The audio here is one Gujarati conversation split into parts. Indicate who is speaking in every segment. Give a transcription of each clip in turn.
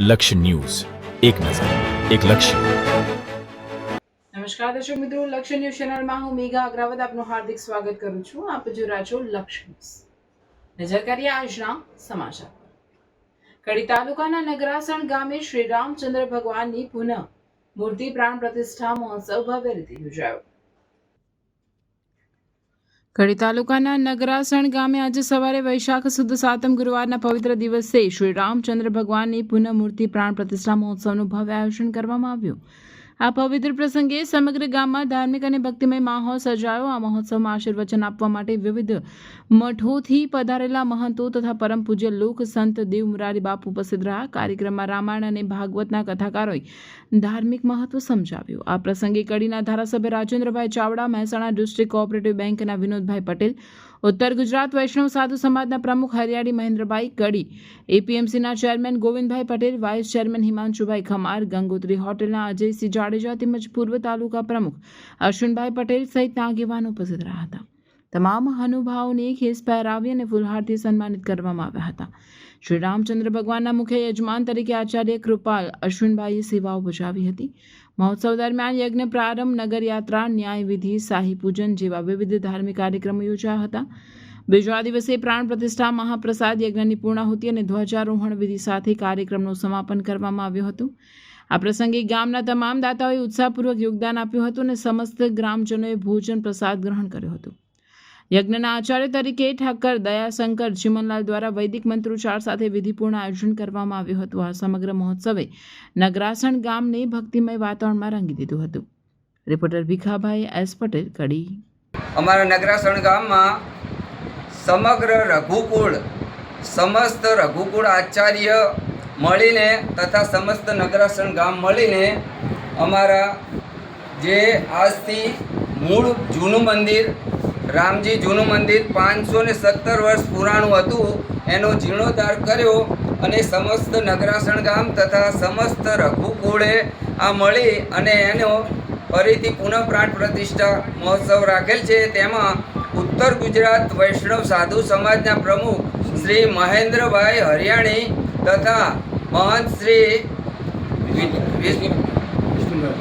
Speaker 1: લક્ષ્ય ન્યૂઝ, એક નજર, એક લક્ષ્ય.
Speaker 2: નમસ્કાર દર્શક મિત્રો, લક્ષ્ય ન્યૂઝ ચેનલમાં હું મેઘા અગ્રવાલ આપનું હાર્દિક સ્વાગત કરું છું. આપ જોઈ રહ્યા છો લક્ષ્ય ન્યૂઝ. નજર કરીએ આજના સમાચાર. કડી તાલુકાના નગરાસણ ગામે શ્રી રામચંદ્ર ભગવાનની પુનઃ મૂર્તિ પ્રાણ પ્રતિષ્ઠા મહોત્સવ ભવ્ય રીતે યોજાયો. કડી તાલુકાના નગરાસણ ગામે આજે સવારે વૈશાખ સુદ સાતમ ગુરુવારના પવિત્ર દિવસે શ્રી રામચંદ્ર ભગવાનની પુનઃ મૂર્તિ પ્રાણ પ્રતિષ્ઠા મહોત્સવનું ભવ્ય આયોજન કરવામાં આવ્યું. આ પવિત્ર પ્રસંગે સમગ્ર ગામમાં ધાર્મિક અને ભક્તિમય માહોલ સર્જાયો. આ મહોત્સવમાં આશીર્વચન આપવા માટે વિવિધ મઠોથી પધારેલા મહંતો તથા પરમ પૂજ્ય લોક સંત દેવ મુરારી બાપુ ઉપસ્થિત રહ્યા. કાર્યક્રમમાં રામાયણ અને ભાગવતના કથાકારોએ ધાર્મિક મહત્વ સમજાવ્યું. આ પ્રસંગે કડીના ધારાસભ્ય રાજેન્દ્રભાઈ ચાવડા, મહેસાણા ડિસ્ટ્રિક્ટ કોઓપરેટિવ બેંકના વિનોદભાઈ પટેલ, ઉત્તર ગુજરાત વૈષ્ણવ સાધુ સમાજના પ્રમુખ હરિયાળી મહેન્દ્રભાઈ કડી, એપીએમસીના chairman Govindbhai Patel, vice chairman Himanshubhai Khamar, Gangotri હોટેલના અજયસિંહ જાડેજા તેમજ પૂર્વ તાલુકા પ્રમુખ અશ્વિનભાઈ પટેલ સહિતના આગેવાનો ઉપસ્થિત રહ્યા હતા. તમામ મહાનુભાવોને ખેસ પહેરાવી અને ફૂલહારથી સન્માનિત કરવામાં આવ્યા હતા. શ્રી રામચંદ્ર ભગવાનના મુખ્ય યજમાન તરીકે આચાર્ય કૃપાલ અશ્વિનભાઈએ સેવાઓ બજાવી હતી. મહોત્સવ દરમિયાન યજ્ઞ પ્રારંભ, નગરયાત્રા, ન્યાય વિધિ, શાહી પૂજન જેવા વિવિધ ધાર્મિક કાર્યક્રમો યોજાયા હતા. બીજા દિવસે પ્રાણ પ્રતિષ્ઠા, મહાપ્રસાદ, યજ્ઞની પૂર્ણાહુતિ અને ધ્વજારોહણ વિધિ સાથે કાર્યક્રમનું સમાપન કરવામાં આવ્યું હતું. આ પ્રસંગે ગામના તમામ દાતાઓએ ઉત્સાહપૂર્વક યોગદાન આપ્યું હતું અને સમસ્ત ગ્રામજનોએ ભોજન પ્રસાદ ગ્રહણ કર્યો હતો. યજ્ઞના આચાર્ય તરીકે ઠાકર દયાશંકર ચિમનલાલ દ્વારા વૈદિક મંત્રોચ્ચાર સાથે વિધિપૂર્ણ આયોજન કરવામાં આવ્યું હતું. આ સમગ્ર મહોત્સવે નગરાસણ ગામને ભક્તિમય વાતાવરણમાં રંગી દીધું હતું. રિપોર્ટર ભીખાભાઈ એસ પટેલ, કડી.
Speaker 3: અમારા નગરાસણ ગામમાં સમગ્ર રઘુકુળ, સમસ્ત રઘુકુળ આચાર્ય મળીને તથા સમસ્ત નગરાસણ ગામ મળીને અમારા જે આજથી મૂળ જૂનું મંદિર, રામજી જૂનું મંદિર 517 વર્ષ પુરાણું હતું, એનો જીર્ણોદ્ધાર કર્યો અને સમસ્ત નગરાસણ ગામ તથા સમસ્ત રઘુકુળે આ મળી અને એનો ફરીથી પુનઃ પ્રાણ પ્રતિષ્ઠા મહોત્સવ રાખેલ છે. તેમાં ઉત્તર ગુજરાત વૈષ્ણવ સાધુ સમાજના પ્રમુખ શ્રી મહેન્દ્રભાઈ હરિયાણી તથા મહંત શ્રી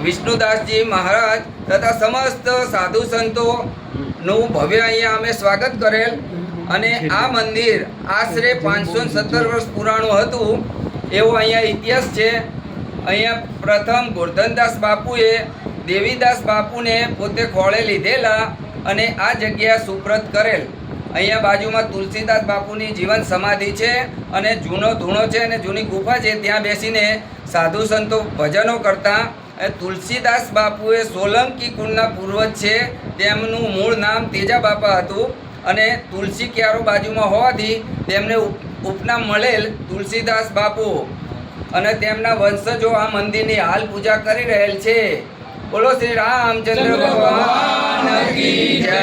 Speaker 3: વિષ્ણુદાસજી મહારાજ તથા સમસ્ત સાધુ સંતોનું ભવ્ય અહીંયા અમે સ્વાગત કરેલ. અને આ મંદિર આશરે 517 વર્ષ પુરાણું હતું એવો અહીંયા ઇતિહાસ છે. અહીંયા પ્રથમ ગોરધનદાસ બાપુએ દેવીદાસ બાપુને પોતે ખોળે લીધેલા અને આ જગ્યા સુપ્રત કરેલ. અહીંયા બાજુમાં તુલસીદાસ બાપુની જીવન સમાધિ છે અને જૂનો ધૂણો છે અને જૂની ગુફા છે. ત્યાં બેસીને સાધુ સંતો ભજનો કરતા. તુલસીદાસ બાપુએ સોલંકી કુળના પૂર્વજ છે. તેમનું મૂળ નામ તેજા બાપા હતું અને તુલસી ક્યારો બાજુમાં હોવાથી તેમને ઉપનામ મળેલ તુલસીદાસ બાપુ. અને તેમના વંશજો આ મંદિરની હાલ પૂજા કરી રહેલ છે. બોલો શ્રી રામચંદ્ર ભગવાન કી જય.